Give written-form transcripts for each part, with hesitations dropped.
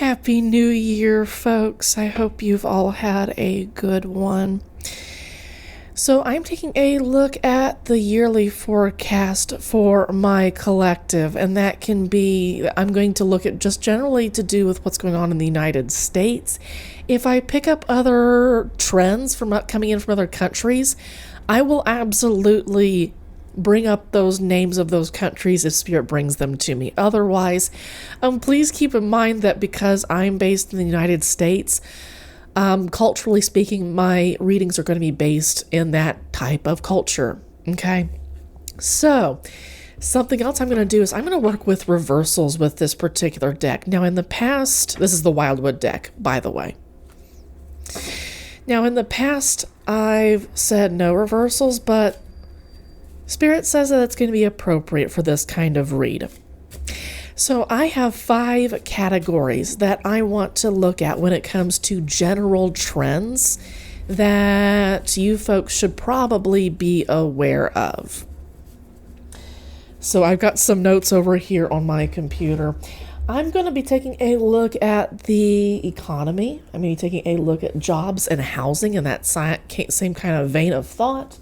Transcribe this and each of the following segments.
Happy New Year, folks. I hope you've all had a good one. So I'm taking a look at the yearly forecast for my collective, and that can be, I'm going to look at just generally to do with what's going on in the United States. If I pick up other trends from coming in from other countries, I will absolutely bring up those names of those countries if Spirit brings them to me. Otherwise, please keep in mind that because I'm based in the United States, culturally speaking, my readings are going to be based in that type of culture. Okay? So, something else I'm going to do is I'm going to work with reversals with this particular deck. Now, in the past, this is the Wildwood deck, by the way. Now, in the past, I've said no reversals, but Spirit says that it's going to be appropriate for this kind of read. So I have 5 categories that I want to look at when it comes to general trends that you folks should probably be aware of. So I've got some notes over here on my computer. I'm going to be taking a look at the economy. I'm going to be taking a look at jobs and housing in that same kind of vein of thought.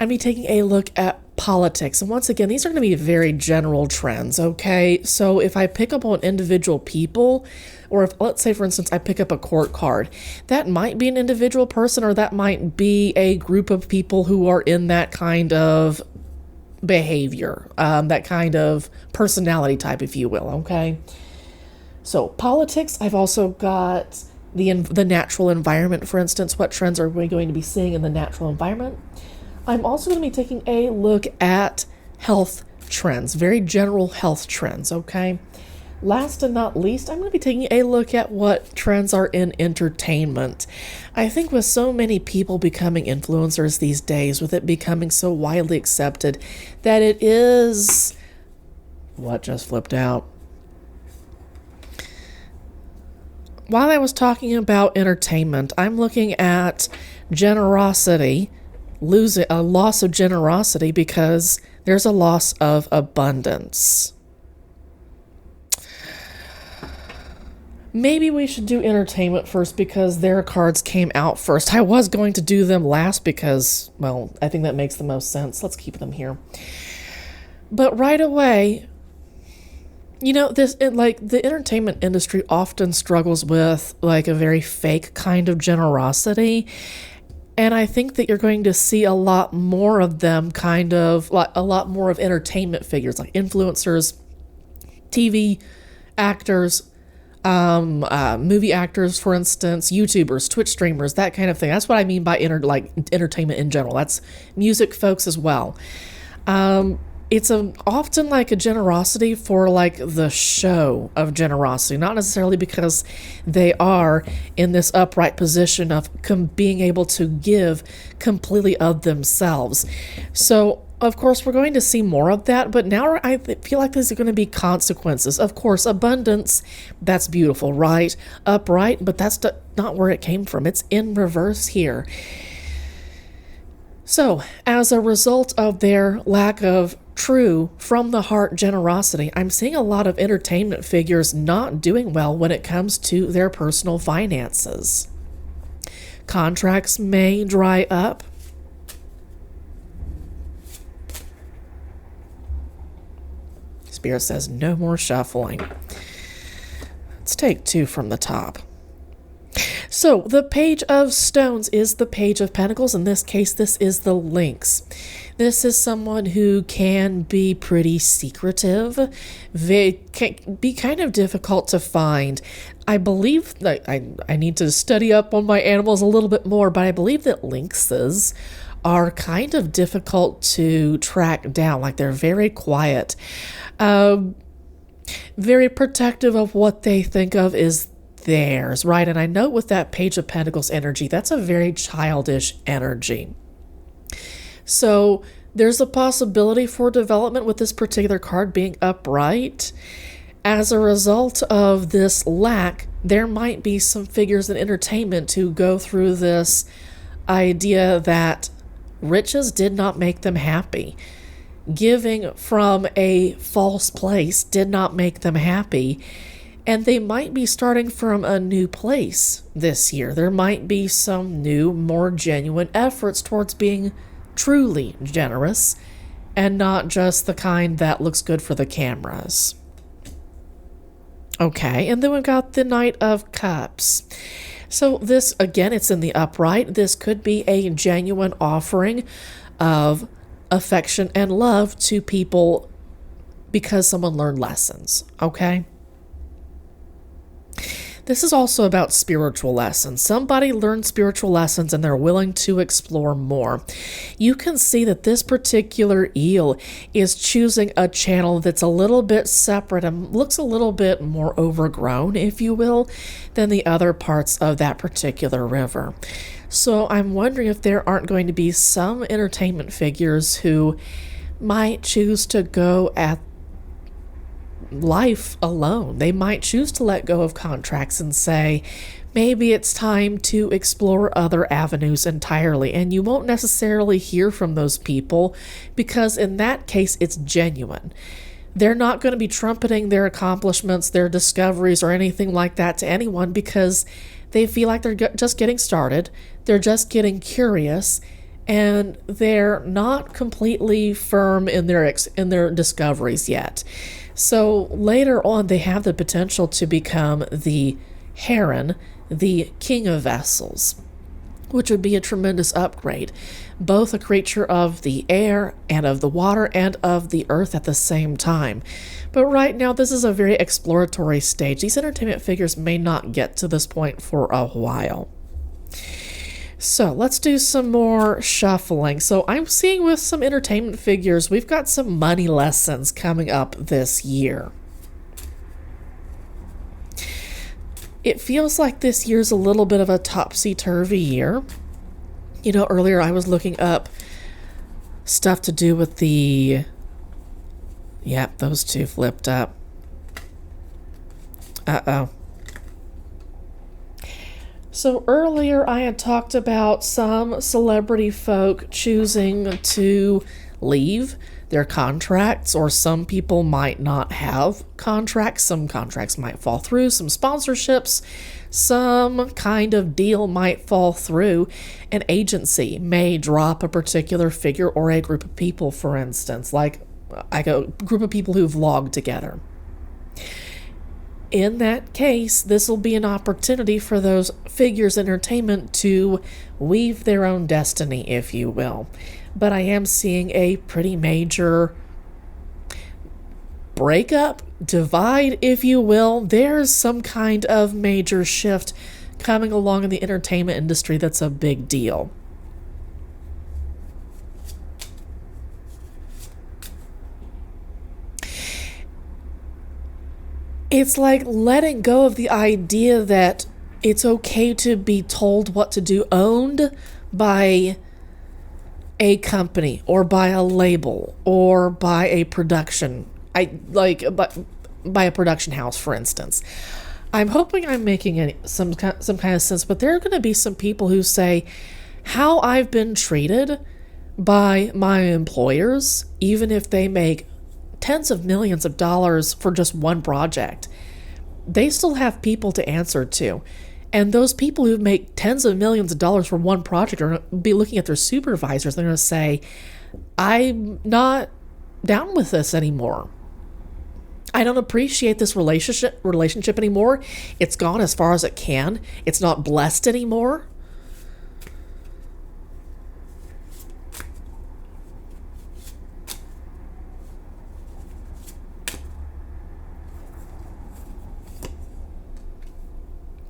I'm going to be taking a look at politics. And once again, these are going to be very general trends, okay? So if I pick up on individual people, or if, let's say, for instance, I pick up a court card, that might be an individual person, or that might be a group of people who are in that kind of behavior, that kind of personality type, if you will, okay? So politics, I've also got the natural environment, for instance. What trends are we going to be seeing in the natural environment? I'm also going to be taking a look at health trends, very general health trends, okay? Last and not least, I'm going to be taking a look at what trends are in entertainment. I think with so many people becoming influencers these days, with it becoming so widely accepted, that it is... What just flipped out? While I was talking about entertainment, I'm looking at generosity, losing a loss of generosity because there's a loss of abundance. Maybe we should do entertainment first because their cards came out first. I was going to do them last because, well, I think that makes the most sense. Let's keep them here. But right away, you know, the entertainment industry often struggles with like a very fake kind of generosity. And I think that you're going to see a lot more of them, kind of like a lot more of entertainment figures like influencers, TV actors, movie actors, for instance, YouTubers, Twitch streamers, that kind of thing. That's what I mean by entertainment in general. That's music folks as well. It's often like a generosity for like the show of generosity, not necessarily because they are in this upright position of being able to give completely of themselves. So, of course, we're going to see more of that, but now I feel like there's going to be consequences. Of course, abundance, that's beautiful, right? Upright, but that's not where it came from. It's in reverse here. So, as a result of their lack of true from the heart generosity, I'm seeing a lot of entertainment figures not doing well when it comes to their personal finances. Contracts may dry up. Spirit says no more shuffling. Let's take 2 from the top. So, the Page of Stones is the Page of Pentacles. In this case, this is the Lynx. This is someone who can be pretty secretive, can be kind of difficult to find. I believe that I need to study up on my animals a little bit more, but I believe that lynxes are kind of difficult to track down. Like, they're very quiet, very protective of what they think of is theirs, right? And I know with that Page of Pentacles energy, that's a very childish energy. So there's a possibility for development with this particular card being upright. As a result of this lack, there might be some figures in entertainment to go through this idea that riches did not make them happy. Giving from a false place did not make them happy. And they might be starting from a new place this year. There might be some new, more genuine efforts towards being truly generous and not just the kind that looks good for the cameras. Okay, and then we've got the Knight of Cups. So this, again, it's in the upright. This could be a genuine offering of affection and love to people because someone learned lessons, okay? This is also about spiritual lessons. Somebody learned spiritual lessons and they're willing to explore more. You can see that this particular eel is choosing a channel that's a little bit separate and looks a little bit more overgrown, if you will, than the other parts of that particular river. So I'm wondering if there aren't going to be some entertainment figures who might choose to go at life alone. They might choose to let go of contracts and say, maybe it's time to explore other avenues entirely. And you won't necessarily hear from those people because in that case, it's genuine. They're not going to be trumpeting their accomplishments, their discoveries, or anything like that to anyone because they feel like they're just getting started. They're just getting curious, and they're not completely firm in their discoveries yet. So later on, they have the potential to become the heron, the king of vessels, which would be a tremendous upgrade. Both a creature of the air and of the water and of the earth at the same time. But right now, this is a very exploratory stage. These entertainment figures may not get to this point for a while. So let's do some more shuffling. So I'm seeing with some entertainment figures, we've got some money lessons coming up this year. It feels like this year's a little bit of a topsy-turvy year. You know, earlier I was looking up stuff to do with the... Yep, those two flipped up. Uh-oh. So earlier I had talked about some celebrity folk choosing to leave their contracts, or some people might not have contracts. Some contracts might fall through, some sponsorships, some kind of deal might fall through. An agency may drop a particular figure or a group of people, for instance, like a group of people who vlog together. In that case, this will be an opportunity for those figures entertainment to weave their own destiny, if you will. But I am seeing a pretty major breakup, divide, if you will. There's some kind of major shift coming along in the entertainment industry that's a big deal. It's like letting go of the idea that it's okay to be told what to do, owned by a company or by a label or by a production. By a production house, for instance. I'm hoping I'm making some kind of sense, but there are going to be some people who say how I've been treated by my employers, even if they make tens of millions of dollars for just one project, they still have people to answer to. And those people who make tens of millions of dollars for one project are going to be looking at their supervisors. They're going to say, I'm not down with this anymore. I don't appreciate this relationship anymore. It's gone as far as it can. It's not blessed anymore.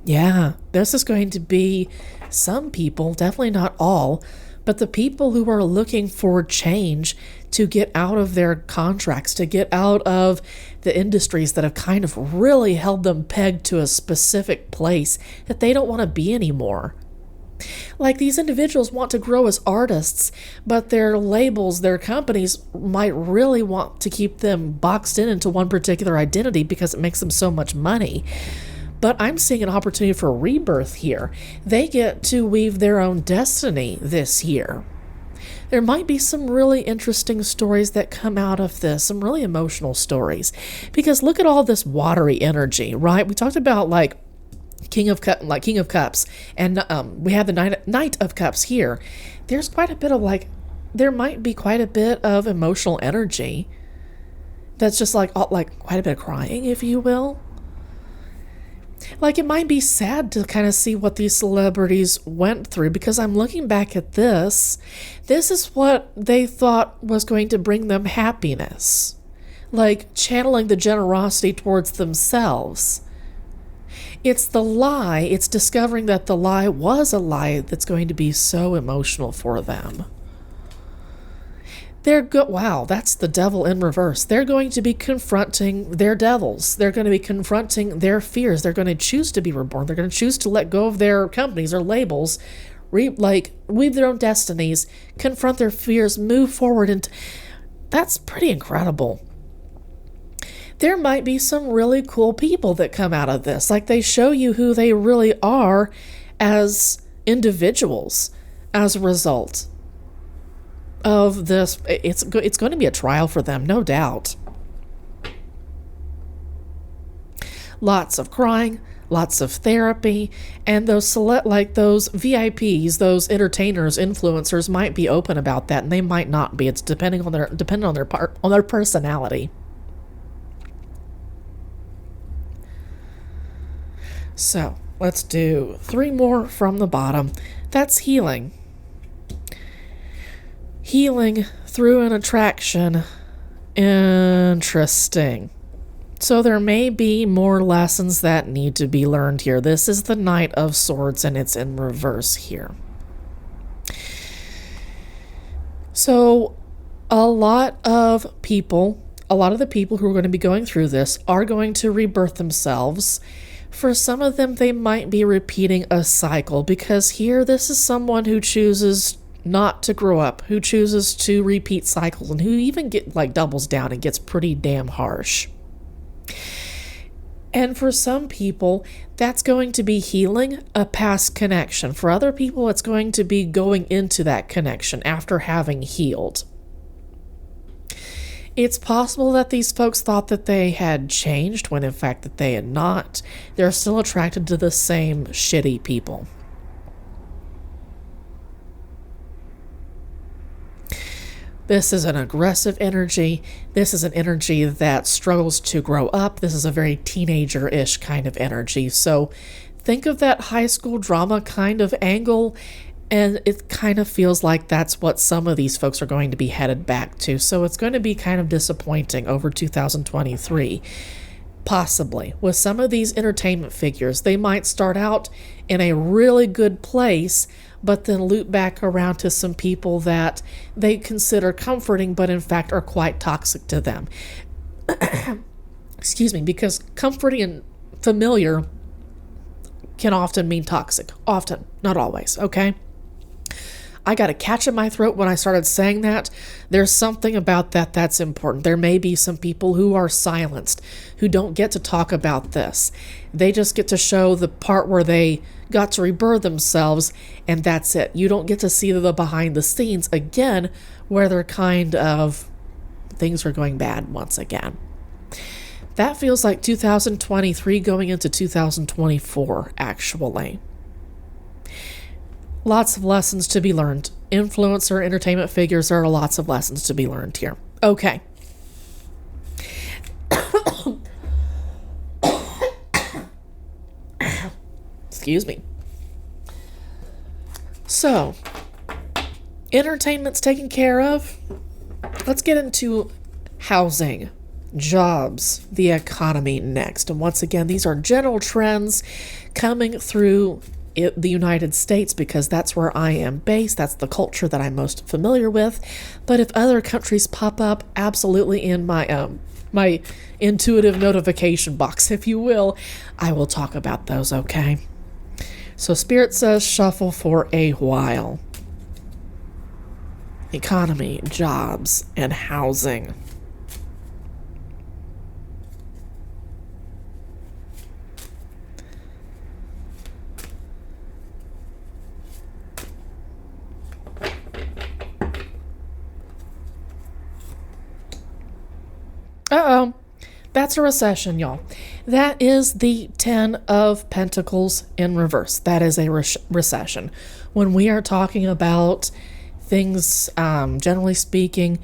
Yeah, this is going to be some people, definitely not all, but the people who are looking for change to get out of their contracts, to get out of the industries that have kind of really held them pegged to a specific place that they don't want to be anymore. Like, these individuals want to grow as artists, but their labels, their companies might really want to keep them boxed into one particular identity because it makes them so much money. But I'm seeing an opportunity for rebirth here. They get to weave their own destiny this year. There might be some really interesting stories that come out of this, some really emotional stories. Because look at all this watery energy, right? We talked about like King of Cups, and we have the Knight of Cups here. There's quite a bit of there might be quite a bit of emotional energy that's just like quite a bit of crying, if you will. Like, it might be sad to kind of see what these celebrities went through, because I'm looking back at this. This is what they thought was going to bring them happiness. Like, channeling the generosity towards themselves. It's the lie. It's discovering that the lie was a lie that's going to be so emotional for them. Wow, that's the devil in reverse. They're going to be confronting their devils. They're going to be confronting their fears. They're going to choose to be reborn. They're going to choose to let go of their companies or labels, weave their own destinies, confront their fears, move forward. And that's pretty incredible. There might be some really cool people that come out of this. Like, they show you who they really are as individuals as a result of this. It's going to be a trial for them, no doubt. Lots of crying, lots of therapy, and those VIPs, those entertainers, influencers might be open about that, and they might not be. It's depending on their personality. So let's do 3 more from the bottom. That's healing. Healing through an attraction. Interesting. So there may be more lessons that need to be learned here. This is the Knight of Swords, and it's in reverse here. So a lot of the people who are going to be going through this are going to rebirth themselves. For some of them, they might be repeating a cycle, because here, this is someone who chooses not to grow up, who chooses to repeat cycles, and who even doubles down and gets pretty damn harsh. And for some people, that's going to be healing a past connection. For other people, it's going to be going into that connection after having healed. It's possible that these folks thought that they had changed when in fact that they had not. They're still attracted to the same shitty people. This is an aggressive energy. This is an energy that struggles to grow up. This is a very teenager-ish kind of energy. So think of that high school drama kind of angle, and it kind of feels like that's what some of these folks are going to be headed back to. So it's going to be kind of disappointing over 2023. Possibly. With some of these entertainment figures, they might start out in a really good place, but then loop back around to some people that they consider comforting, but in fact are quite toxic to them. Excuse me, because comforting and familiar can often mean toxic. Often, not always, okay? I got a catch in my throat when I started saying that. There's something about that that's important. There may be some people who are silenced, who don't get to talk about this. They just get to show the part where they got to rebirth themselves, and that's it. You don't get to see the behind the scenes again, where they're kind of, things are going bad once again. That feels like 2023 going into 2024, actually. Lots of lessons to be learned. Influencer, entertainment figures, there are lots of lessons to be learned here. Okay. Excuse me. So, entertainment's taken care of. Let's get into housing, jobs, the economy next. And once again, these are general trends coming through the United States, because that's where I am based. That's the culture that I'm most familiar with. But if other countries pop up, absolutely in my my intuitive notification box, if you will, I will talk about those, okay? So Spirit says shuffle for a while. Economy, jobs, and housing. Uh-oh. That's a recession, y'all. That is the 10 of Pentacles in reverse. That is a recession. When we are talking about things, generally speaking,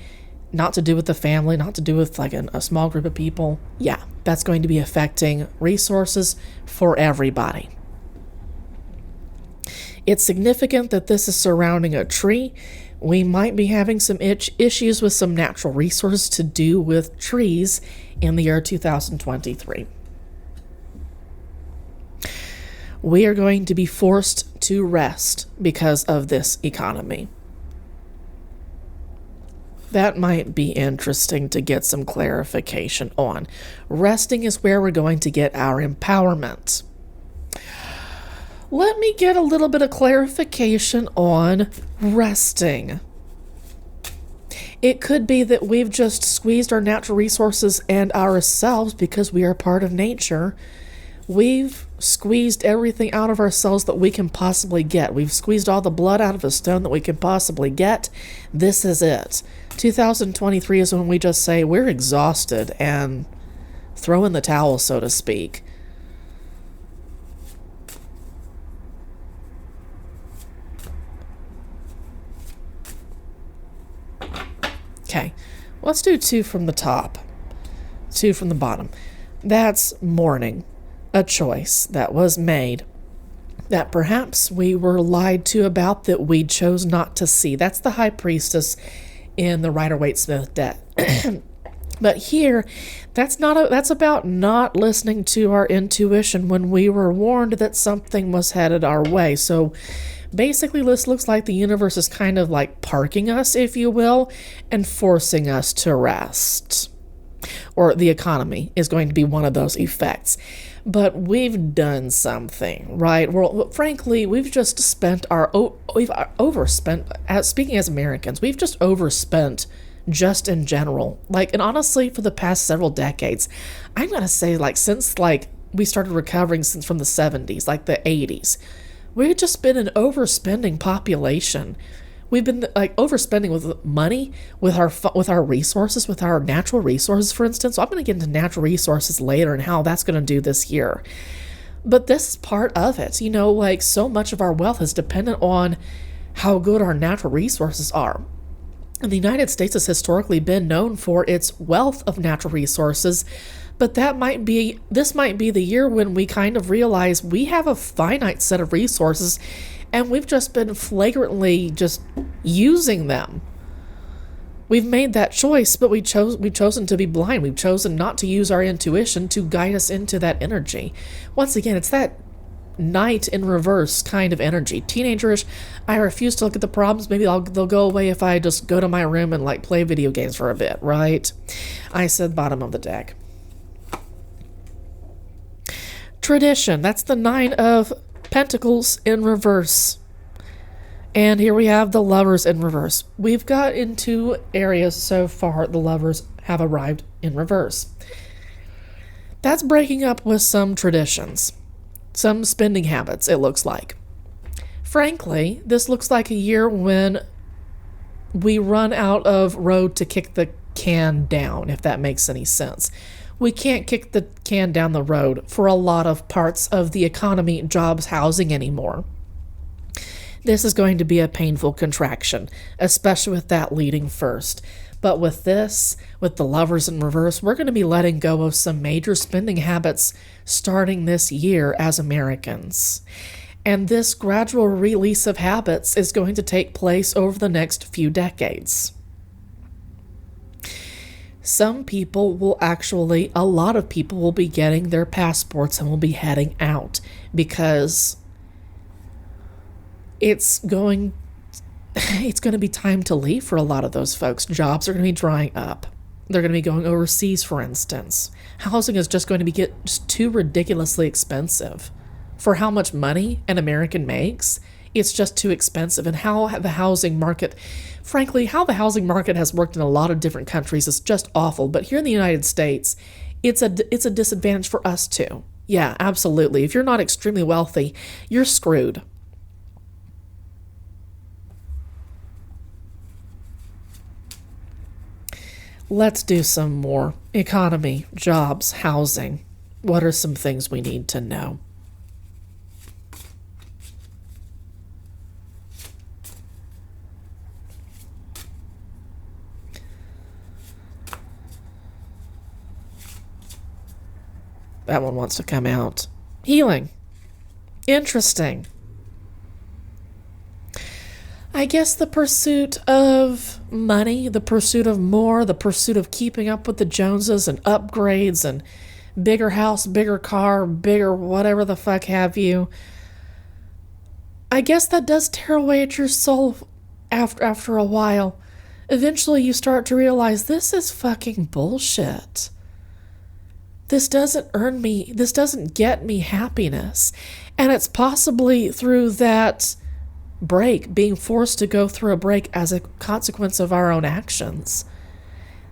not to do with the family, not to do with like a small group of people, yeah, that's going to be affecting resources for everybody. It's significant that this is surrounding a tree. We might be having some issues with some natural resources to do with trees in the year 2023. We are going to be forced to rest because of this economy. That might be interesting to get some clarification on. Resting is where we're going to get our empowerment. Let me get a little bit of clarification on resting. It could be that we've just squeezed our natural resources and ourselves because we are part of nature. We've squeezed everything out of ourselves that we can possibly get. We've squeezed all the blood out of a stone that we can possibly get. This is it. 2023 is when we just say we're exhausted and throw in the towel, so to speak. Okay, let's do 2 from the top, 2 from the bottom. That's mourning, a choice that was made, that perhaps we were lied to about, that we chose not to see. That's the High Priestess in the Rider-Waite-Smith deck. But here, that's about not listening to our intuition when we were warned that something was headed our way. So basically, this looks like the universe is kind of like parking us, if you will, and forcing us to rest. Or the economy is going to be one of those effects. But we've done something, right? Well, frankly, we've just spent we've overspent, speaking as Americans, we've just overspent just in general. Like, and honestly, for the past several decades, I'm going to say like since like we started recovering since from the 70s, like the 80s, we've just been an overspending population. We've been like overspending with money, with our resources, with our natural resources, for instance. So I'm going to get into natural resources later and how that's going to do this year. But this is part of it. You know, like so much of our wealth is dependent on how good our natural resources are. And the United States has historically been known for its wealth of natural resources. But this might be the year when we kind of realize we have a finite set of resources and we've just been flagrantly just using them. We've made that choice, but we've chosen to be blind. We've chosen not to use our intuition to guide us into that energy. Once again, it's that Knight in reverse kind of energy. Teenagerish, I refuse to look at the problems. Maybe they'll go away if I just go to my room and like play video games for a bit, right? I said bottom of the deck. Tradition, that's the 9 of Pentacles in reverse. And here we have the Lovers in reverse. We've got in 2 areas so far the Lovers have arrived in reverse. That's breaking up with some traditions, some spending habits, it looks like. Frankly, this looks like a year when we run out of road to kick the can down, if that makes any sense. We can't kick the can down the road for a lot of parts of the economy, jobs, housing anymore. This is going to be a painful contraction, especially with that leading first. But with this, with the Lovers in reverse, we're going to be letting go of some major spending habits starting this year as Americans. And this gradual release of habits is going to take place over the next few decades. A lot of people will be getting their passports and will be heading out because it's going to be time to leave for a lot of those folks. Jobs are going to be drying up. They're going to be going overseas, for instance. Housing is just going to be just too ridiculously expensive. For how much money an American makes, it's just too expensive. And how the housing market has worked in a lot of different countries is just awful. But here in the United States, it's a disadvantage for us too. Yeah, absolutely. If you're not extremely wealthy, you're screwed. let's do some more. Economy, jobs, housing. What are some things we need to know? That one wants to come out. Healing. Interesting. I guess the pursuit of money, the pursuit of more, the pursuit of keeping up with the Joneses and upgrades and bigger house, bigger car, bigger whatever the fuck have you. I guess that does tear away at your soul after a while. Eventually you start to realize this is fucking bullshit. This doesn't get me happiness. And it's possibly through that break, being forced to go through a break as a consequence of our own actions,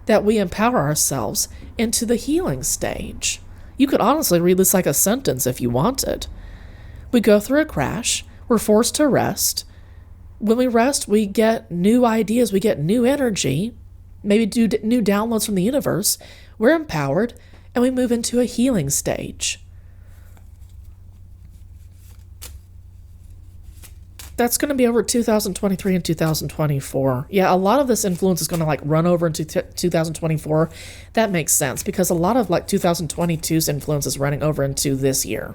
that we empower ourselves into the healing stage. You could honestly read this like a sentence if you wanted. We go through a crash, we're forced to rest. When we rest, we get new ideas, we get new energy, maybe do new downloads from the universe. We're empowered, and we move into a healing stage. That's going to be over 2023 and 2024. Yeah, a lot of this influence is going to run over into 2024. That makes sense because a lot of 2022's influence is running over into this year.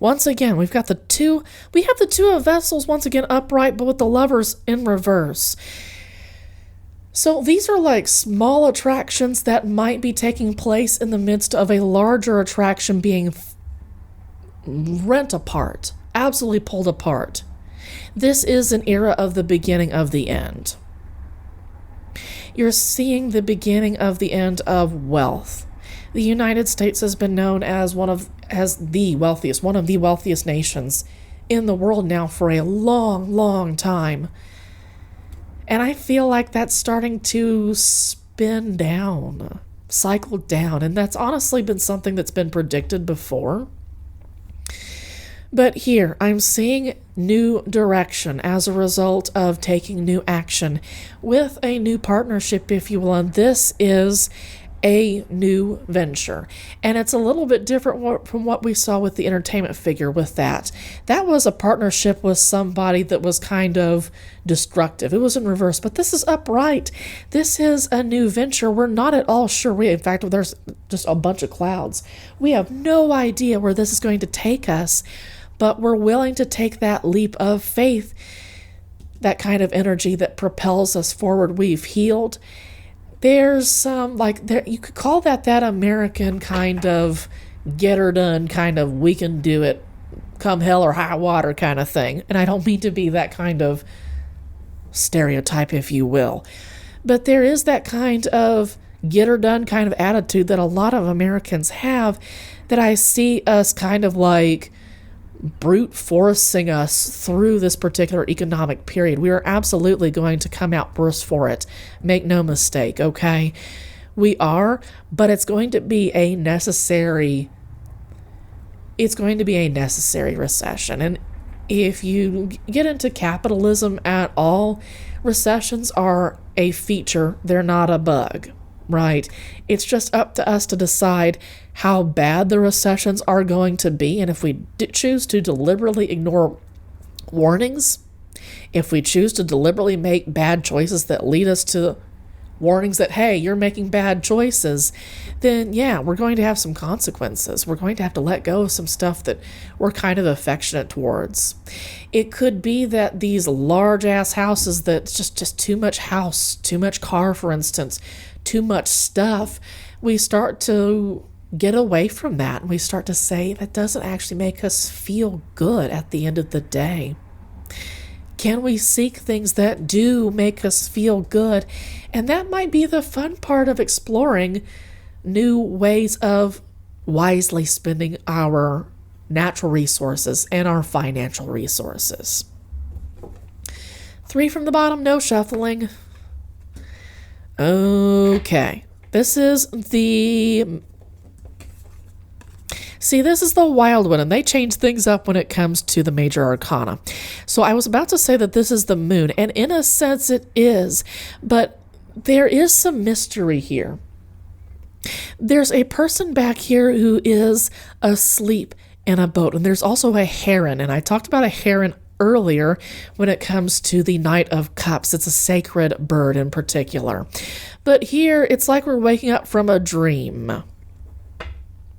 Once again, we have the two of vessels once again upright, but with the lovers in reverse. So these are small attractions that might be taking place in the midst of a larger attraction being rent apart, absolutely pulled apart. This is an era of the beginning of the end. You're seeing the beginning of the end of wealth. The United States has been known as one of the wealthiest nations in the world now for a long, long time. And I feel like that's starting to spin down, cycle down. And that's honestly been something that's been predicted before. But here, I'm seeing new direction as a result of taking new action with a new partnership, if you will. And this is a new venture. And it's a little bit different from what we saw with the entertainment figure with that. That was a partnership with somebody that was kind of destructive. It was in reverse, but this is upright. This is a new venture. We're not at all sure. In fact, there's just a bunch of clouds. We have no idea where this is going to take us, but we're willing to take that leap of faith, that kind of energy that propels us forward. We've healed. There's some, you could call that American kind of get her done, kind of we can do it, come hell or high water kind of thing. And I don't mean to be that kind of stereotype, if you will. But there is that kind of get her done kind of attitude that a lot of Americans have, that I see us kind of brute forcing us through this particular economic period. We are absolutely going to come out worse for it. Make no mistake, okay? We are, but it's going to be a necessary recession. And if you get into capitalism at all, recessions are a feature. They're not a bug, right? It's just up to us to decide how bad the recessions are going to be. And if we choose to deliberately ignore warnings, if we choose to deliberately make bad choices that lead us to warnings that, hey, you're making bad choices, then yeah, we're going to have some consequences. We're going to have to let go of some stuff that we're kind of affectionate towards. It could be that these large ass houses, that's just too much house, too much car, for instance, too much stuff, we start to get away from that, and we start to say that doesn't actually make us feel good at the end of the day. Can we seek things that do make us feel good? And that might be the fun part of exploring new ways of wisely spending our natural resources and our financial resources. 3 from the bottom, no shuffling. Okay. This is the... See, this is the Wildwood, and they change things up when it comes to the major arcana. So I was about to say that this is the moon, and in a sense it is, but there is some mystery here. There's a person back here who is asleep in a boat, and there's also a heron, and I talked about a heron earlier when it comes to the Knight of Cups. It's a sacred bird in particular. But here, it's like we're waking up from a dream.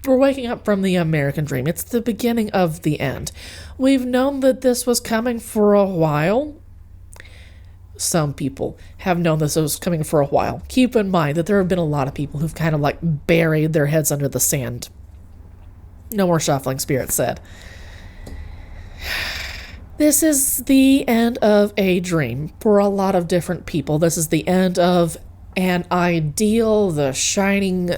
We're waking up from the American dream. It's the beginning of the end. We've known that this was coming for a while. Some people have known this was coming for a while. Keep in mind that there have been a lot of people who've kind of like buried their heads under the sand. No more shuffling, Spirit said. This is the end of a dream for a lot of different people. This is the end of an ideal, the shining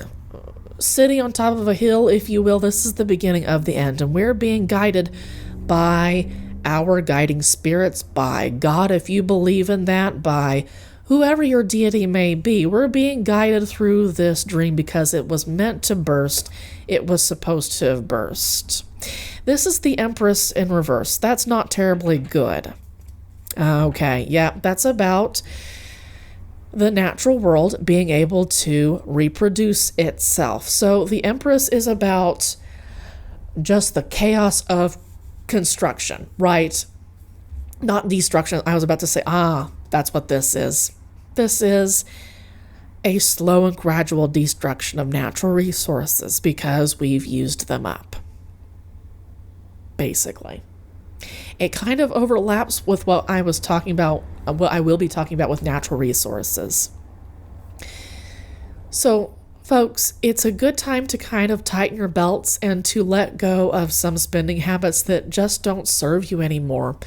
city on top of a hill, if you will. This is the beginning of the end, and we're being guided by our guiding spirits, by God, if you believe in that, by whoever your deity may be. We're being guided through this dream because it was meant to burst. It was supposed to have burst. This is the Empress in reverse. That's not terribly good. Okay, yeah, that's about the natural world being able to reproduce itself. So the Empress is about just the chaos of construction, right? Not destruction. I was about to say, that's what this is. This is a slow and gradual destruction of natural resources because we've used them up, basically. It kind of overlaps with what I was talking about, what I will be talking about with natural resources. So, folks, it's a good time to kind of tighten your belts and to let go of some spending habits that just don't serve you anymore.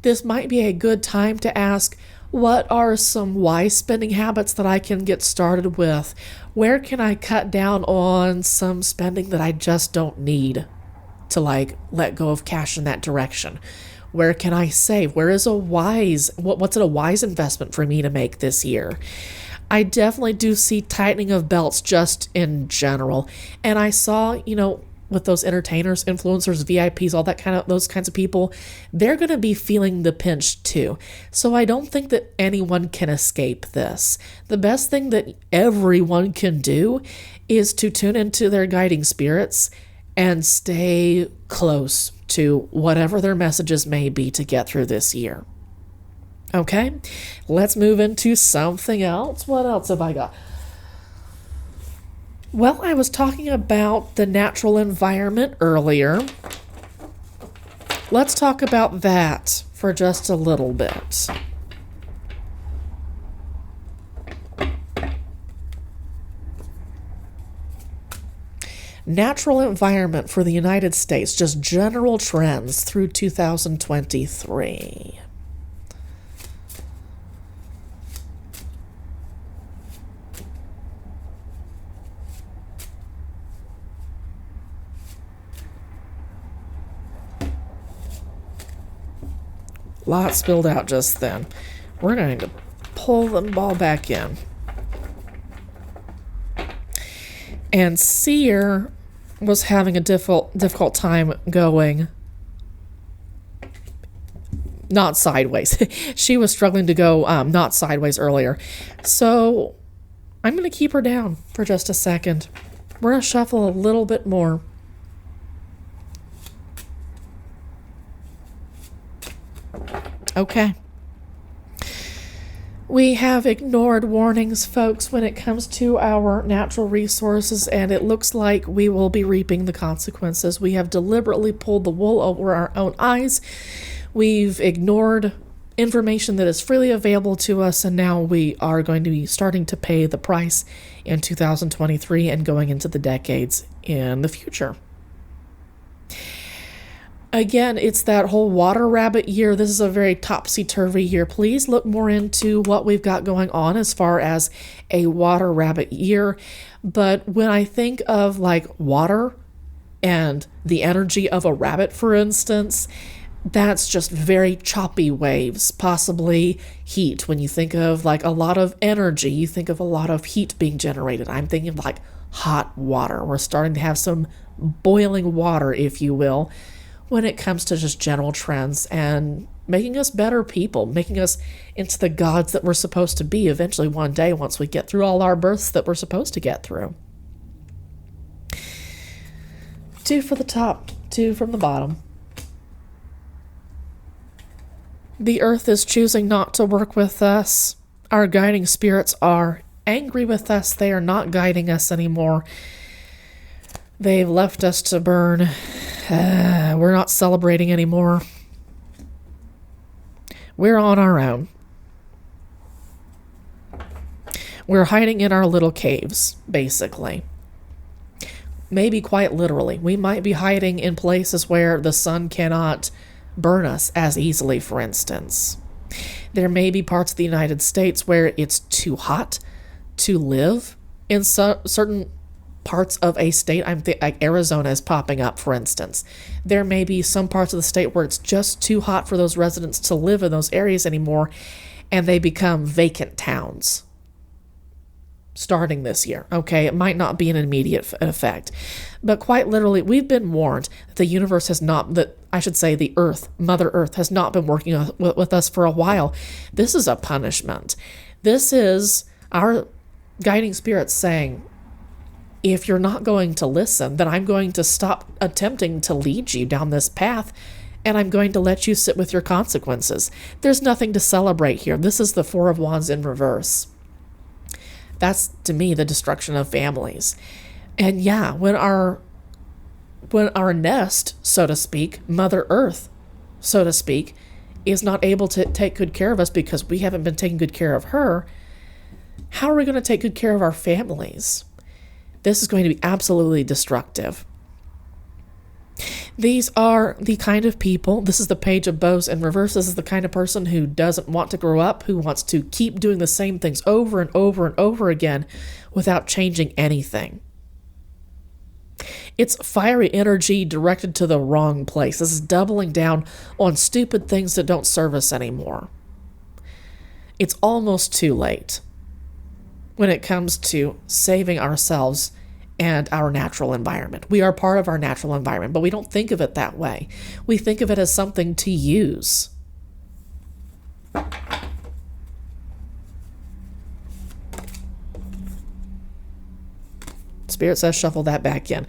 This might be a good time to ask, what are some wise spending habits that I can get started with? Where can I cut down on some spending that I just don't need to let go of cash in that direction? Where can I save? Where is what's a wise investment for me to make this year? I definitely do see tightening of belts just in general. And I saw, with those entertainers, influencers, VIPs, those kinds of people, they're going to be feeling the pinch too. So I don't think that anyone can escape this. The best thing that everyone can do is to tune into their guiding spirits and stay close to whatever their messages may be to get through this year. Okay, let's move into something else. What else have I got? Well, I was talking about the natural environment earlier. Let's talk about that for just a little bit. Natural environment for the United States, just general trends through 2023. Lot spilled out just then. We're going to pull them all back in. And Seer was having a difficult time going not sideways. She was struggling to go not sideways earlier. So I'm going to keep her down for just a second. We're going to shuffle a little bit more. Okay. We have ignored warnings, folks, when it comes to our natural resources, and it looks like we will be reaping the consequences. We have deliberately pulled the wool over our own eyes. We've ignored information that is freely available to us, and now we are going to be starting to pay the price in 2023 and going into the decades in the future. Again, it's that whole water rabbit year. This is a very topsy-turvy year. Please look more into what we've got going on as far as a water rabbit year. But when I think of like water and the energy of a rabbit, for instance, that's just very choppy waves, possibly heat. When you think of like a lot of energy, you think of a lot of heat being generated. I'm thinking of like hot water. We're starting to have some boiling water, if you will, when it comes to just general trends and making us better people, making us into the gods that we're supposed to be eventually one day once we get through all our births that we're supposed to get through. 2 for the top, 2 from the bottom. The earth is choosing not to work with us. Our guiding spirits are angry with us. They are not guiding us anymore. They've left us to burn. We're not celebrating anymore. We're on our own. We're hiding in our little caves, basically. Maybe quite literally. We might be hiding in places where the sun cannot burn us as easily, for instance. There may be parts of the United States where it's too hot to live. In certain parts of a state, like Arizona is popping up, for instance. There may be some parts of the state where it's just too hot for those residents to live in those areas anymore, and they become vacant towns. Starting this year, okay? It might not be an immediate effect, but quite literally, we've been warned that the universe has not, the earth, Mother Earth, has not been working with us for a while. This is a punishment. This is our guiding spirits saying, if you're not going to listen, then I'm going to stop attempting to lead you down this path, and I'm going to let you sit with your consequences. There's nothing to celebrate here. This is the Four of Wands in reverse. That's, to me, the destruction of families. And yeah, when our nest, so to speak, Mother Earth, so to speak, is not able to take good care of us because we haven't been taking good care of her, how are we going to take good care of our families? This is going to be absolutely destructive. These are the kind of people, this is the Page of Bows in reverse, this is the kind of person who doesn't want to grow up, who wants to keep doing the same things over and over and over again without changing anything. It's fiery energy directed to the wrong place. This is doubling down on stupid things that don't serve us anymore. It's almost too late when it comes to saving ourselves and our natural environment. We are part of our natural environment, but we don't think of it that way. We think of it as something to use. Spirit says shuffle that back in.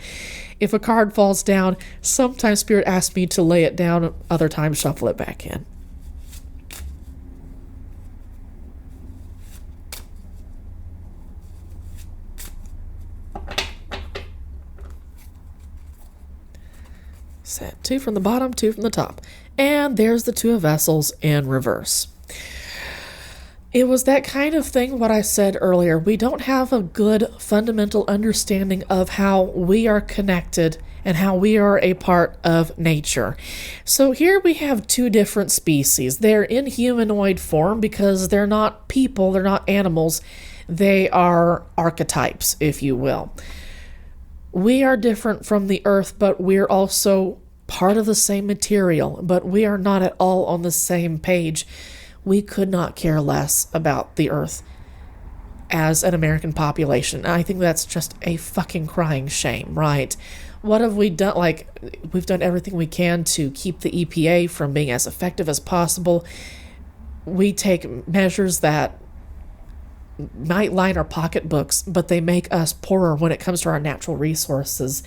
If a card falls down, sometimes Spirit asks me to lay it down, other times shuffle it back in. Set 2 from the bottom, 2 from the top. And there's the Two of Vessels in reverse. It was that kind of thing, what I said earlier. We don't have a good fundamental understanding of how we are connected and how we are a part of nature. So here we have 2 different species. They're in humanoid form because they're not people, they're not animals. They are archetypes, if you will. We are different from the earth, but we're also part of the same material, but we are not at all on the same page. We could not care less about the earth as an American population. I think that's just a fucking crying shame, right? What have we done? Like, we've done everything we can to keep the EPA from being as effective as possible. We take measures that might line our pocketbooks, but they make us poorer when it comes to our natural resources.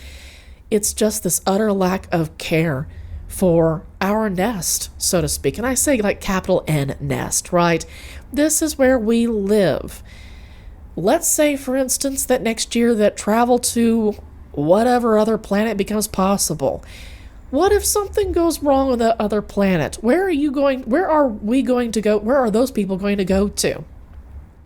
It's just this utter lack of care for our nest, so to speak. And I say like capital N nest, right? This is where we live. Let's say, for instance, that next year that travel to whatever other planet becomes possible. What if something goes wrong on that other planet? Where are we going to go? Where are those people going to go to?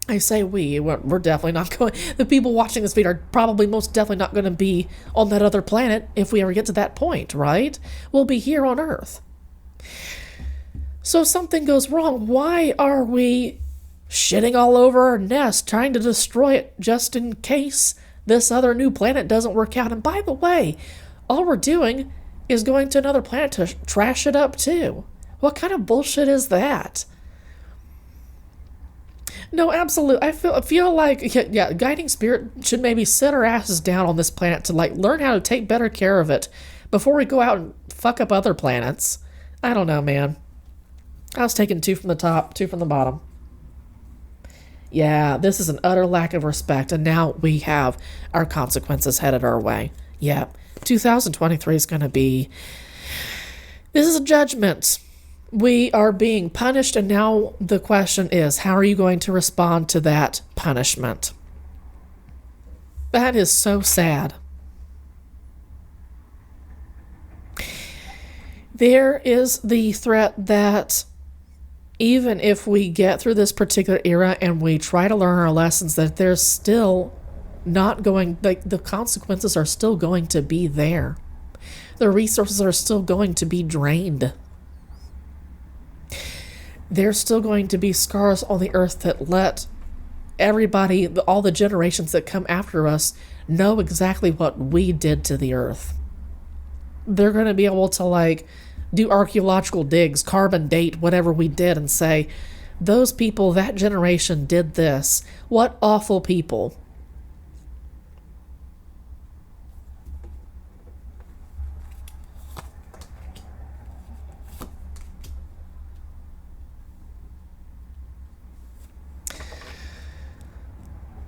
I say we're definitely not going. The people watching this video are probably most definitely not going to be on that other planet if we ever get to that point, right? We'll be here on Earth. So if something goes wrong, why are we shitting all over our nest, trying to destroy it just in case this other new planet doesn't work out? And by the way, all we're doing is going to another planet to trash it up too. What kind of bullshit is that? No, absolutely. I feel like yeah, guiding spirit should maybe sit our asses down on this planet to like learn how to take better care of it before we go out and fuck up other planets. I don't know, man. I was taking 2 from the top, 2 from the bottom. Yeah, this is an utter lack of respect, and now we have our consequences headed our way. Yeah, 2023 is going to be... This is a judgment. We are being punished, and now the question is, how are you going to respond to that punishment? That is so sad. There is the threat that even if we get through this particular era and we try to learn our lessons, that there's still not going, like the consequences are still going to be there. The resources are still going to be drained. There's still going to be scars on the earth that let everybody, all the generations that come after us, know exactly what we did to the earth. They're going to be able to like do archaeological digs, carbon date whatever we did and say, those people, that generation did this. What awful people.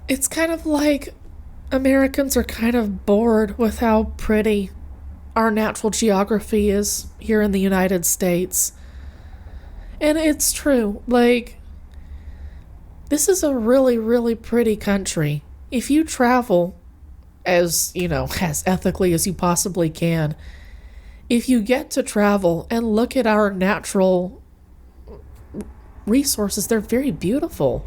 It's kind of like Americans are kind of bored with how pretty our natural geography is here in the United States. And it's true. Like, this is a really, really pretty country. If you travel as, as ethically as you possibly can, if you get to travel and look at our natural resources, they're very beautiful.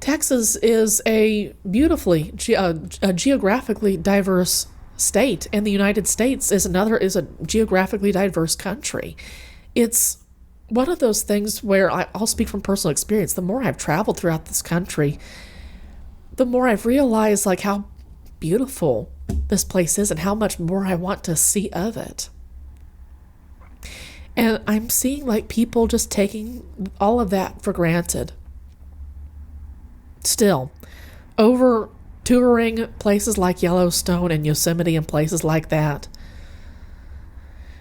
Texas is a beautifully, a geographically diverse state, and the United States is a geographically diverse country. It's one of those things where I'll speak from personal experience. The more I've traveled throughout this country, the more I've realized like how beautiful this place is and how much more I want to see of it. And I'm seeing like people just taking all of that for granted. Still, over touring places like Yellowstone and Yosemite and places like that,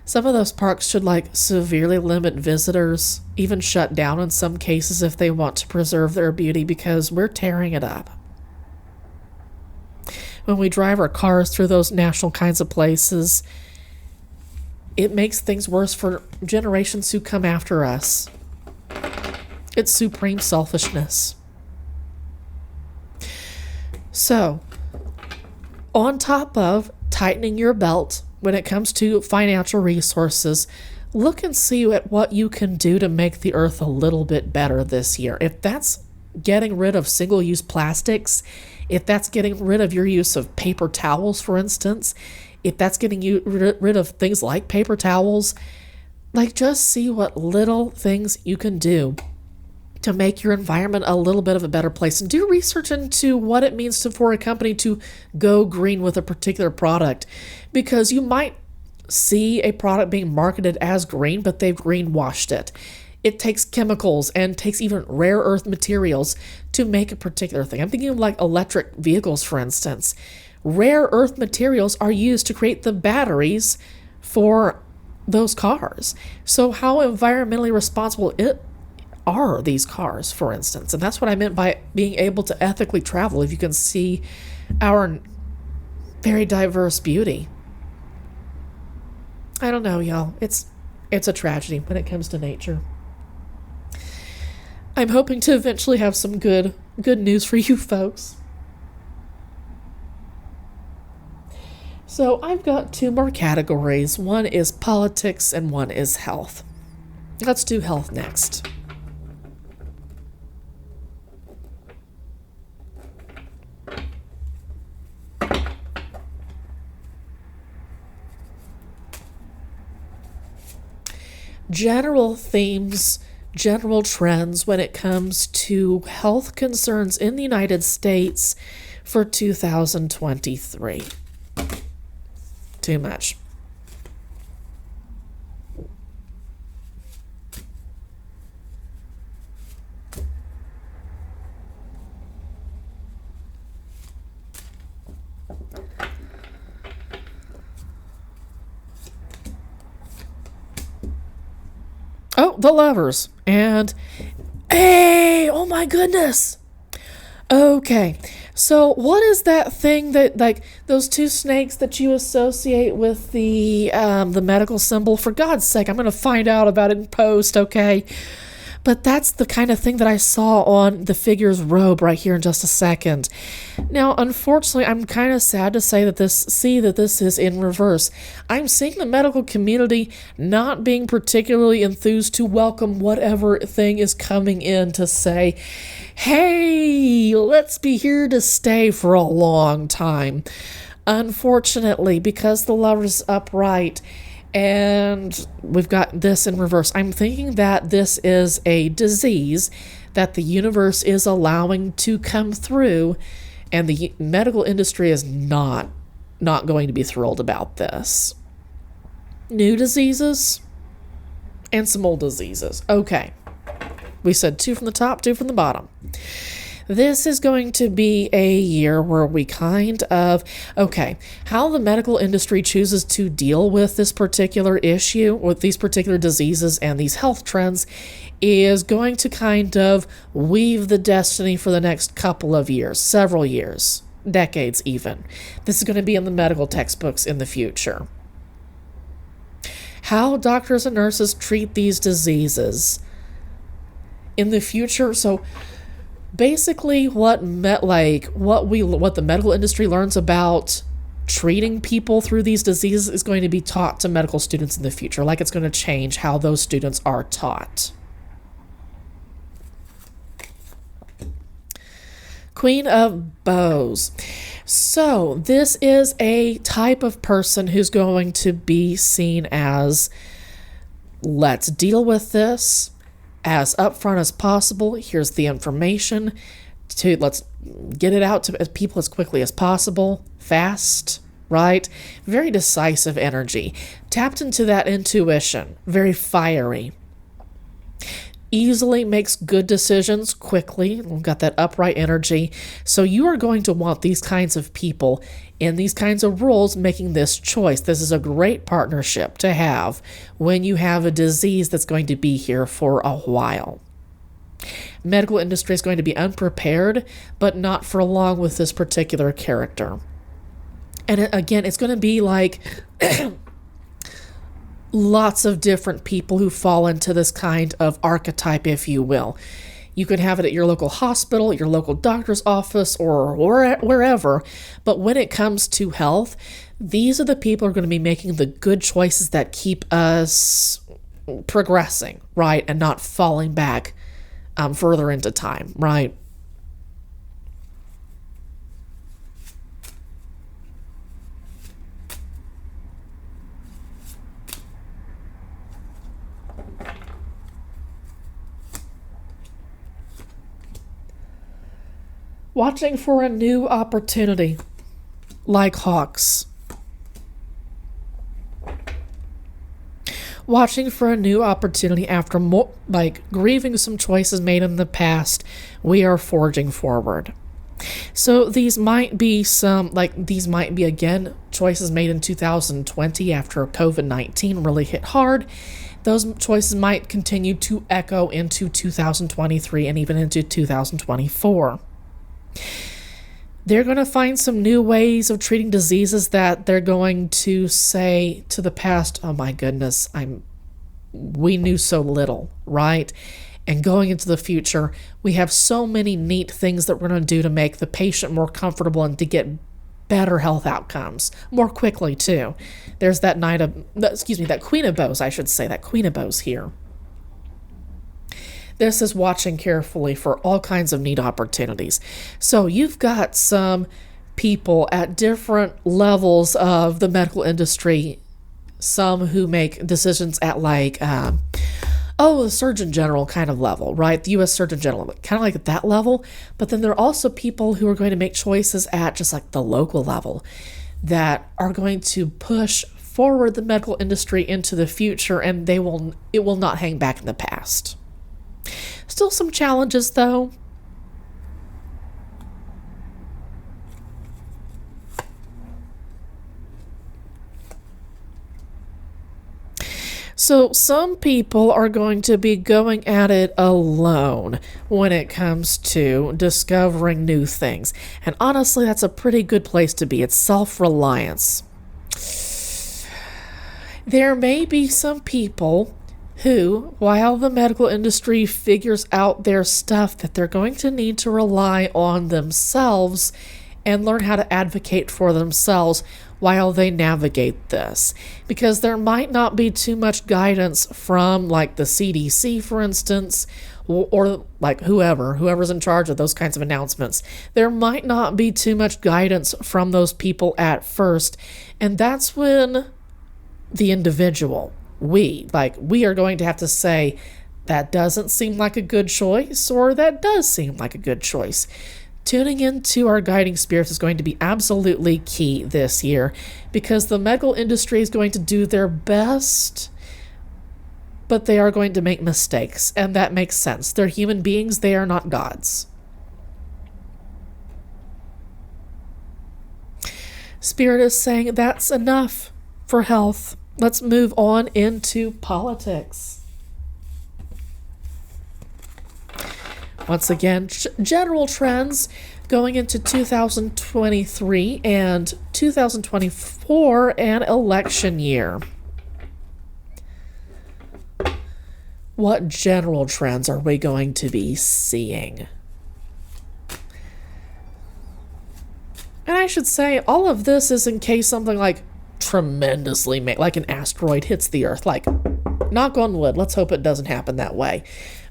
some of those parks should like severely limit visitors, even shut down in some cases if they want to preserve their beauty, because we're tearing it up. When we drive our cars through those national kinds of places, it makes things worse for generations who come after us. It's supreme selfishness. So, on top of tightening your belt when it comes to financial resources, look and see at what you can do to make the earth a little bit better this year. If that's getting rid of single-use plastics, if that's getting rid of your use of paper towels, for instance, if that's getting you rid of things like paper towels, like just see what little things you can do to make your environment a little bit of a better place, and do research into what it means for a company to go green with a particular product, because you might see a product being marketed as green, but they've greenwashed it. It takes chemicals and takes even rare earth materials to make a particular thing. I'm thinking of like electric vehicles, for instance. Rare earth materials are used to create the batteries for those cars. So how environmentally responsible are these cars, for instance? And that's what I meant by being able to ethically travel, if you can see our very diverse beauty. I don't know, y'all. It's a tragedy when it comes to nature. I'm hoping to eventually have some good news for you folks. So I've got 2 more categories. One is politics and one is health. Let's do health next. General themes, general trends when it comes to health concerns in the United States for 2023. Too much. Oh, the Lovers. And, hey, oh my goodness. Okay, so what is that thing that, like, those two snakes that you associate with the medical symbol? For God's sake, I'm going to find out about it in post, okay? But that's the kind of thing that I saw on the figure's robe right here in just a second. Now, unfortunately, I'm kind of sad to say that this is in reverse. I'm seeing the medical community not being particularly enthused to welcome whatever thing is coming in to say, hey, let's be here to stay for a long time. Unfortunately, because the Lover's upright, and we've got this in reverse. I'm thinking that this is a disease that the universe is allowing to come through, and the medical industry is not going to be thrilled about this. New diseases and some old diseases. Okay. We said 2 from the top, 2 from the bottom. This is going to be a year where we how the medical industry chooses to deal with this particular issue, with these particular diseases and these health trends, is going to kind of weave the destiny for the next couple of years, several years, decades even. This is going to be in the medical textbooks in the future. How doctors and nurses treat these diseases in the future. So basically what the medical industry learns about treating people through these diseases is going to be taught to medical students in the future. Like, it's going to change how those students are taught. Queen of Bows. So this is a type of person who's going to be seen as, let's deal with this as upfront as possible. Here's the information. Let's get it out to people as quickly as possible. Fast, right? Very decisive energy. Tapped into that intuition. Very fiery. Easily makes good decisions quickly. We've got that upright energy. So you are going to want these kinds of people in these kinds of roles making this choice. This is a great partnership to have when you have a disease that's going to be here for a while. Medical industry is going to be unprepared, but not for long with this particular character. And again, it's going to be like lots of different people who fall into this kind of archetype, if you will. You can have it at your local hospital, your local doctor's office, or wherever. But when it comes to health, these are the people who are going to be making the good choices that keep us progressing, right? And not falling back further into time, right? Watching for a new opportunity, like hawks. Watching for a new opportunity after grieving some choices made in the past, we are forging forward. So these might be again choices made in 2020 after COVID-19 really hit hard. Those choices might continue to echo into 2023 and even into 2024. They're going to find some new ways of treating diseases that they're going to say to the past, oh my goodness, we knew so little, right? And going into the future, we have so many neat things that we're going to do to make the patient more comfortable and to get better health outcomes more quickly too. There's that Queen of Bows, that Queen of Bows here. This is watching carefully for all kinds of neat opportunities. So you've got some people at different levels of the medical industry, some who make decisions at the Surgeon General kind of level, right? The U.S. Surgeon General, kind of like at that level. But then there are also people who are going to make choices at just like the local level that are going to push forward the medical industry into the future, and it will not hang back in the past. Still some challenges, though. So some people are going to be going at it alone when it comes to discovering new things. And honestly, that's a pretty good place to be. It's self-reliance. There may be some people who, while the medical industry figures out their stuff, that they're going to need to rely on themselves and learn how to advocate for themselves while they navigate this. Because there might not be too much guidance from, like, the CDC, for instance, or like whoever's in charge of those kinds of announcements. There might not be too much guidance from those people at first, and that's when the individual, we are going to have to say, that doesn't seem like a good choice, or that does seem like a good choice. Tuning into our guiding spirits is going to be absolutely key this year, because the medical industry is going to do their best, but they are going to make mistakes, and that makes sense. They're human beings, they are not gods. Spirit is saying that's enough for health. Let's move on into politics. Once again, general trends going into 2023 and 2024, an election year. What general trends are we going to be seeing? And I should say, all of this is in case something like tremendously like an asteroid hits the earth. Like, knock on wood, let's hope it doesn't happen that way.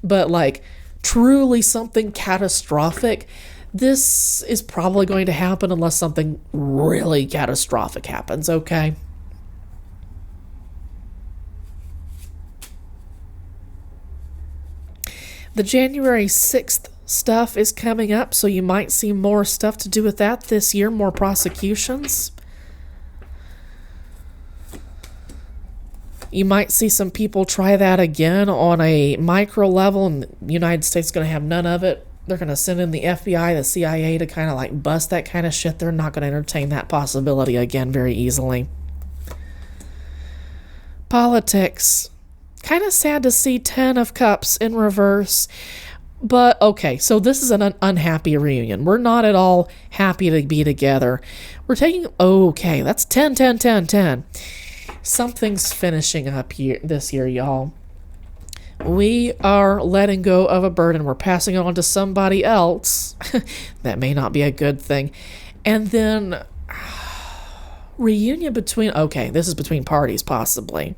But like truly something catastrophic, this is probably going to happen unless something really catastrophic happens, okay? The January 6th stuff is coming up, so you might see more stuff to do with that this year, more prosecutions. You might see some people try that again on a micro level, and the United States is going to have none of it. They're going to send in the FBI, the CIA to kind of like bust that kind of shit. They're not going to entertain that possibility again very easily. Politics. Kind of sad to see 10 of Cups in reverse. But okay, so this is an unhappy reunion. We're not at all happy to be together. We're taking, okay, that's 10, 10, 10, 10. Something's finishing up here this year, y'all. We are letting go of a burden. We're passing it on to somebody else. That may not be a good thing. And then reunion between, okay, this is between parties possibly.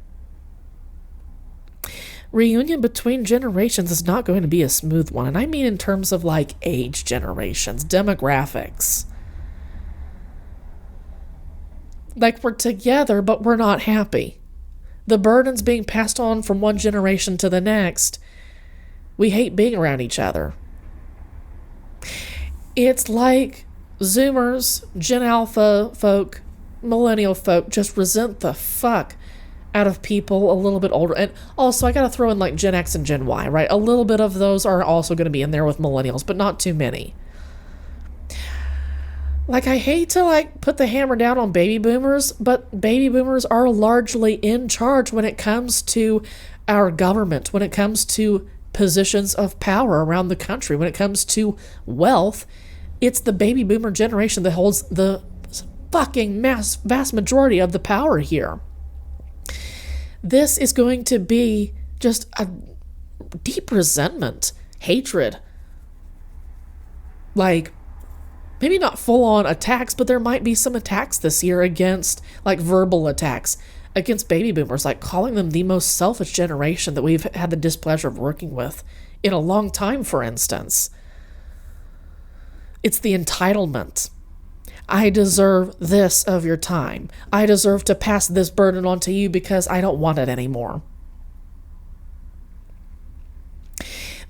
Reunion between generations is not going to be a smooth one. And I mean in terms of like age generations, demographics. Like we're together, but we're not happy. The burden's being passed on from one generation to the next. We hate being around each other. It's like Zoomers, Gen Alpha folk, Millennial folk just resent the fuck out of people a little bit older. And also, I gotta throw in like Gen X and Gen Y, right? A little bit of those are also going to be in there with Millennials, but not too many. Like, I hate to like put the hammer down on baby boomers, but baby boomers are largely in charge when it comes to our government, when it comes to positions of power around the country, when it comes to wealth. It's the baby boomer generation that holds the fucking vast majority of the power here. This is going to be just a deep resentment, hatred. Like, maybe not full-on attacks, but there might be some attacks this year against, like, verbal attacks against baby boomers, like calling them the most selfish generation that we've had the displeasure of working with in a long time, for instance. It's the entitlement. I deserve this of your time. I deserve to pass this burden on to you because I don't want it anymore.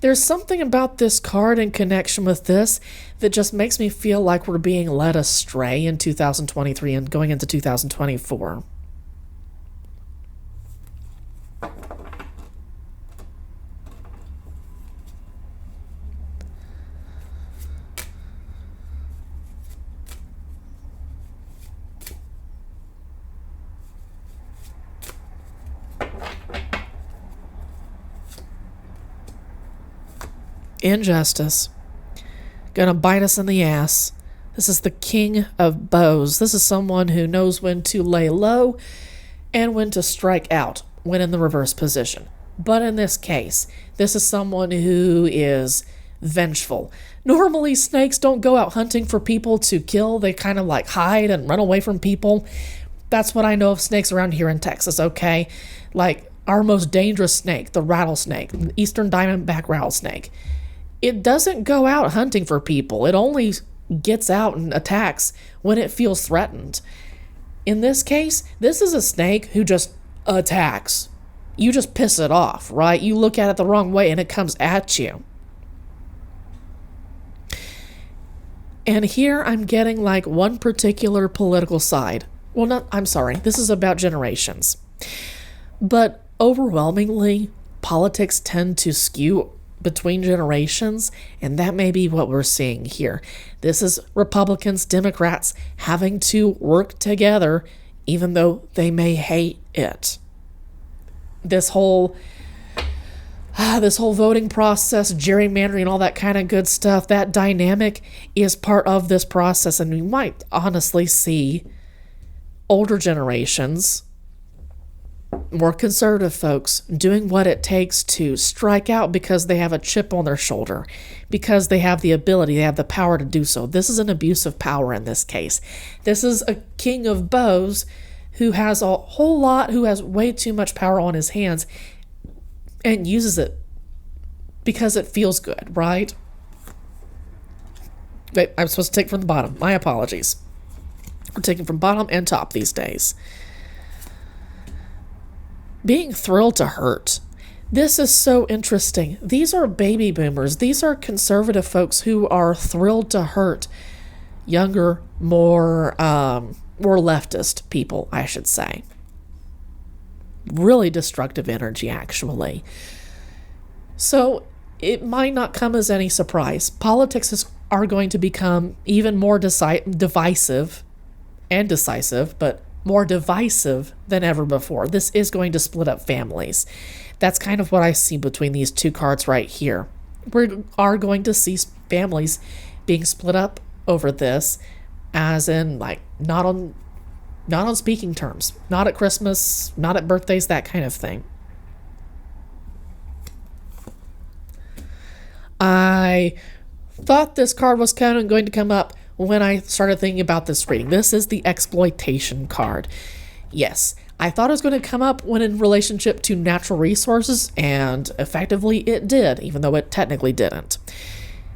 There's something about this card in connection with this that just makes me feel like we're being led astray in 2023 and going into 2024. injustice. Gonna bite us in the ass. This is the King of Bows. This is someone who knows when to lay low and when to strike out when in the reverse position. But in this case, this is someone who is vengeful. Normally, snakes don't go out hunting for people to kill. They kind of like hide and run away from people. That's what I know of snakes around here in Texas, okay? Like our most dangerous snake, the rattlesnake, the eastern diamondback rattlesnake. It doesn't go out hunting for people. It only gets out and attacks when it feels threatened. In this case, this is a snake who just attacks. You just piss it off, right? You look at it the wrong way and it comes at you. And here I'm getting like one particular political side. Well, I'm sorry. This is about generations. But overwhelmingly, politics tend to skew between generations, and that may be what we're seeing here. This is Republicans, Democrats having to work together, even though they may hate it. This whole voting process, gerrymandering, all that kind of good stuff, that dynamic is part of this process, and we might honestly see older generations, more conservative folks, doing what it takes to strike out because they have a chip on their shoulder, because they have the ability, they have the power to do so. This is an abuse of power in this case. This is a King of Bows who has a whole lot, who has way too much power on his hands and uses it because it feels good, right? Wait, I'm supposed to take from the bottom. My apologies. We're taking from bottom and top these days. Being thrilled to hurt. This is so interesting. These are baby boomers. These are conservative folks who are thrilled to hurt younger, more leftist people, I should say. Really destructive energy, actually. So it might not come as any surprise. Politics are going to become even more divisive and decisive, but more divisive than ever before. This is going to split up families. That's kind of what I see between these two cards right here. We are going to see families being split up over this, as in like not on speaking terms, not at Christmas, not at birthdays, that kind of thing. I thought this card was kind of going to come up when I started thinking about this reading. This is the exploitation card. Yes, I thought it was going to come up when in relationship to natural resources, and effectively it did, even though it technically didn't.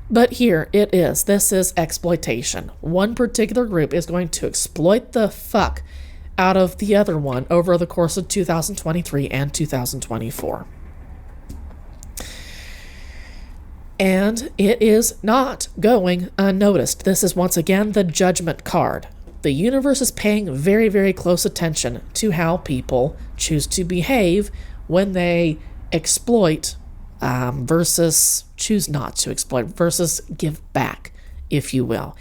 But here it is. This is exploitation. One particular group is going to exploit the fuck out of the other one over the course of 2023 and 2024. And it is not going unnoticed. This is once again the Judgment card. The universe is paying very, very close attention to how people choose to behave when they exploit versus choose not to exploit versus give back, if you will.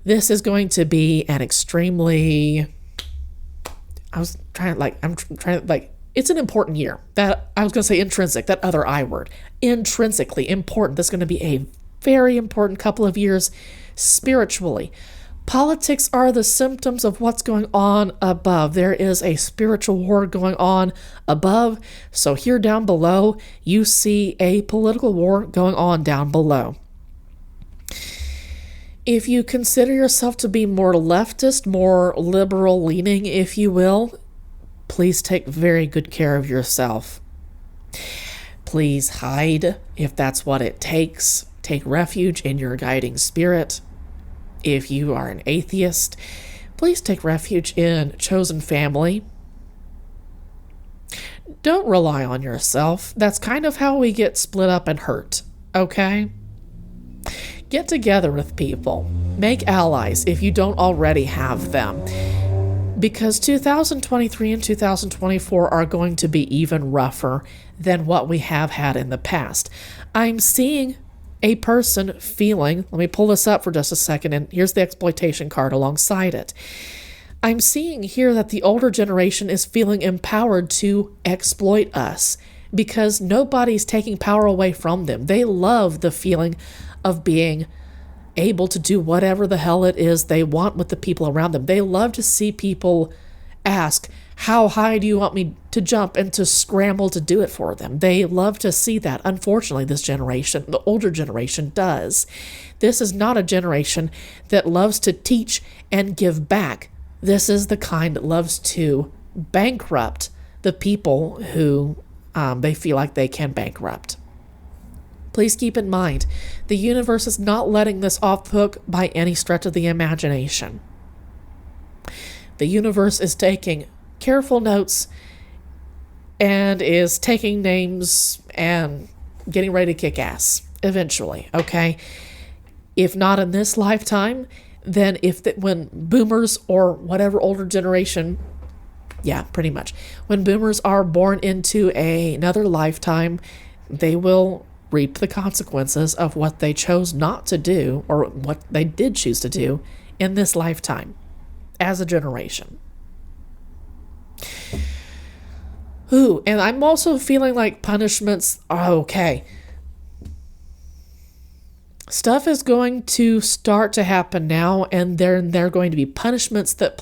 This is going to be an extremely, it's an important year. That I was going to say intrinsic, that other I word. Intrinsically important. This is going to be a very important couple of years spiritually. Politics are the symptoms of what's going on above. There is a spiritual war going on above. So here down below, you see a political war going on down below. If you consider yourself to be more leftist, more liberal leaning, if you will, please take very good care of yourself. Please hide if that's what it takes. Take refuge in your guiding spirit. If you are an atheist, please take refuge in chosen family. Don't rely on yourself. That's kind of how we get split up and hurt, okay? Get together with people. Make allies if you don't already have them. Because 2023 and 2024 are going to be even rougher than what we have had in the past. I'm seeing a person feeling, let me pull this up for just a second, and here's the exploitation card alongside it. I'm seeing here that the older generation is feeling empowered to exploit us, because nobody's taking power away from them. They love the feeling of being able to do whatever the hell it is they want with the people around them. They love to see people ask, how high do you want me to jump, and to scramble to do it for them. They love to see that. Unfortunately, this generation, the older generation, does. This is not a generation that loves to teach and give back. This is the kind that loves to bankrupt the people who they feel like they can bankrupt. Please keep in mind, the universe is not letting this off the hook by any stretch of the imagination. The universe is taking careful notes and is taking names and getting ready to kick ass eventually, okay? If not in this lifetime, then when boomers or whatever older generation, yeah, pretty much, when boomers are born into another lifetime, they will reap the consequences of what they chose not to do, or what they did choose to do in this lifetime as a generation. Ooh, and I'm also feeling like punishments are okay. Stuff is going to start to happen now, and then there are going to be punishments that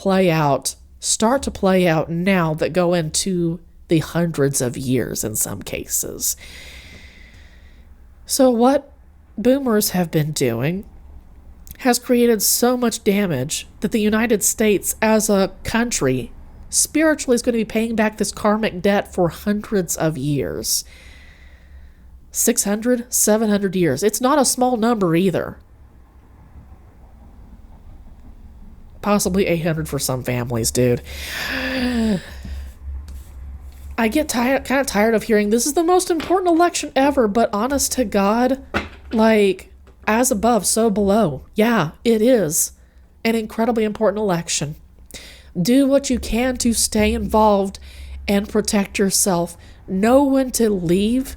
start to play out now that go into the hundreds of years in some cases. So what boomers have been doing has created so much damage that the United States as a country spiritually is going to be paying back this karmic debt for hundreds of years. 600, 700 years. It's not a small number either. Possibly 800 for some families, dude. I get kind of tired of hearing this is the most important election ever, but honest to God, like, as above, so below. Yeah, it is an incredibly important election. Do what you can to stay involved and protect yourself. Know when to leave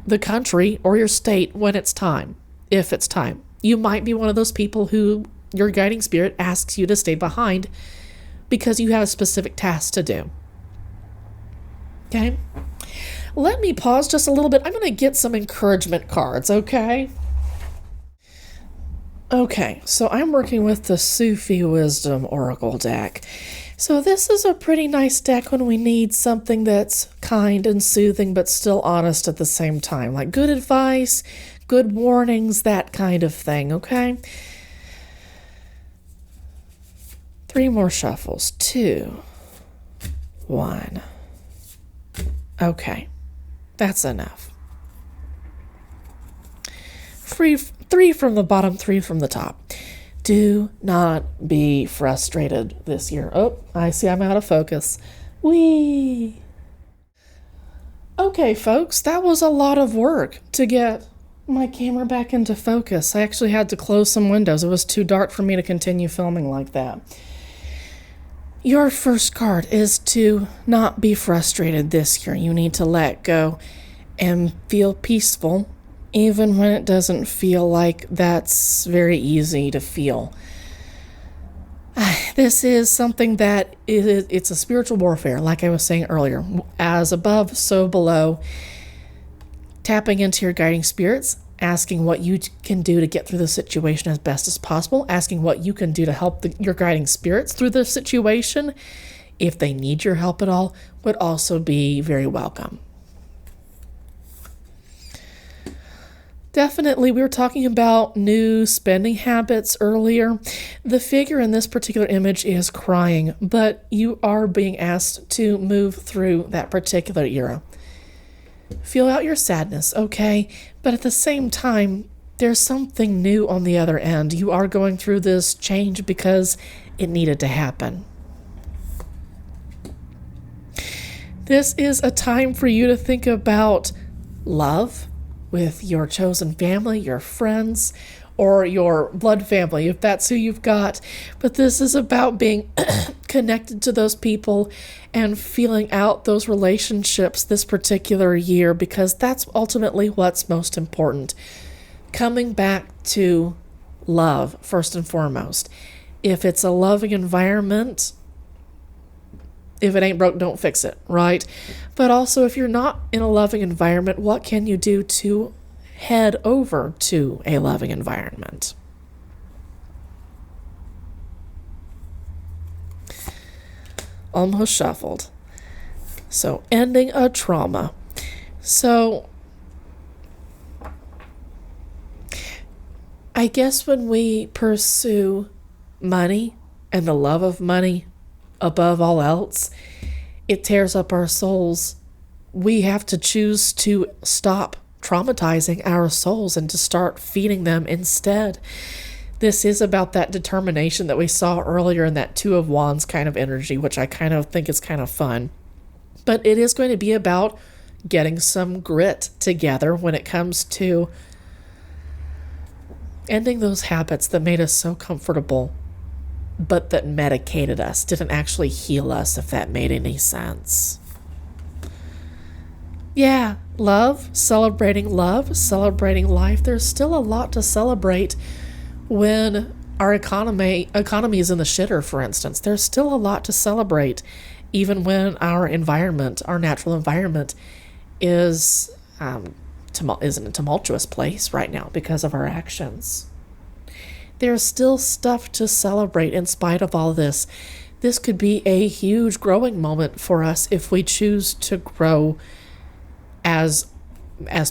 the country or your state when it's time, if it's time. You might be one of those people who your guiding spirit asks you to stay behind because you have a specific task to do. Okay? Let me pause just a little bit. I'm going to get some encouragement cards, okay? Okay, so I'm working with the Sufi Wisdom Oracle Deck. So this is a pretty nice deck when we need something that's kind and soothing but still honest at the same time. Like good advice, good warnings, that kind of thing, okay? 3 more shuffles. 2, 1. Okay, that's enough. 3 from the bottom, 3 from the top. Do not be frustrated this year. Oh, I see I'm out of focus. Whee! Okay, folks, that was a lot of work to get my camera back into focus. I actually had to close some windows. It was too dark for me to continue filming like that. Your first card is to not be frustrated this year. You need to let go and feel peaceful, even when it doesn't feel like that's very easy to feel. This is something that it's a spiritual warfare, like I was saying earlier. As above, so below. Tapping into your guiding spirits, asking what you can do to get through the situation as best as possible, asking what you can do to help your guiding spirits through the situation, if they need your help at all, would also be very welcome. Definitely, we were talking about new spending habits earlier. The figure in this particular image is crying, but you are being asked to move through that particular era. Feel out your sadness, okay? But at the same time, there's something new on the other end. You are going through this change because it needed to happen. This is a time for you to think about love with your chosen family, your friends, or your blood family, if that's who you've got. But this is about being connected to those people and feeling out those relationships this particular year, because that's ultimately what's most important. Coming back to love, first and foremost. If it's a loving environment, If it ain't broke, don't fix it, right? But also, if you're not in a loving environment, what can you do to head over to a loving environment? Almost shuffled. So, ending a trauma. So, I guess when we pursue money and the love of money above all else, it tears up our souls. We have to choose to stop traumatizing our souls and to start feeding them instead. This is about that determination that we saw earlier in that Two of Wands kind of energy, which I kind of think is kind of fun. But it is going to be about getting some grit together when it comes to ending those habits that made us so comfortable, but that medicated us, didn't actually heal us, if that made any sense. Yeah, celebrating love, celebrating life. There's still a lot to celebrate when our economy is in the shitter, for instance. There's still a lot to celebrate, even when our environment, our natural environment, is in a tumultuous place right now because of our actions. There's still stuff to celebrate in spite of all this. This could be a huge growing moment for us if we choose to grow as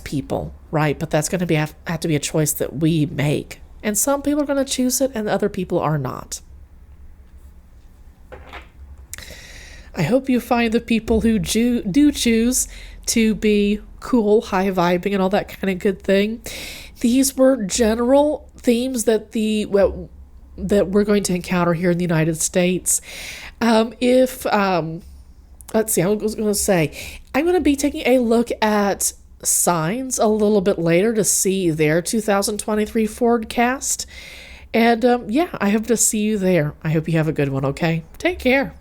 people, right? But that's going to have to be a choice that we make. And some people are going to choose it and other people are not. I hope you find the people who do choose to be cool, high vibing, and all that kind of good thing. These were general themes that that we're going to encounter here in the United States. Let's see, I was going to say, I'm going to be taking a look at signs a little bit later to see their 2023 forecast. And I hope to see you there. I hope you have a good one, okay? Take care.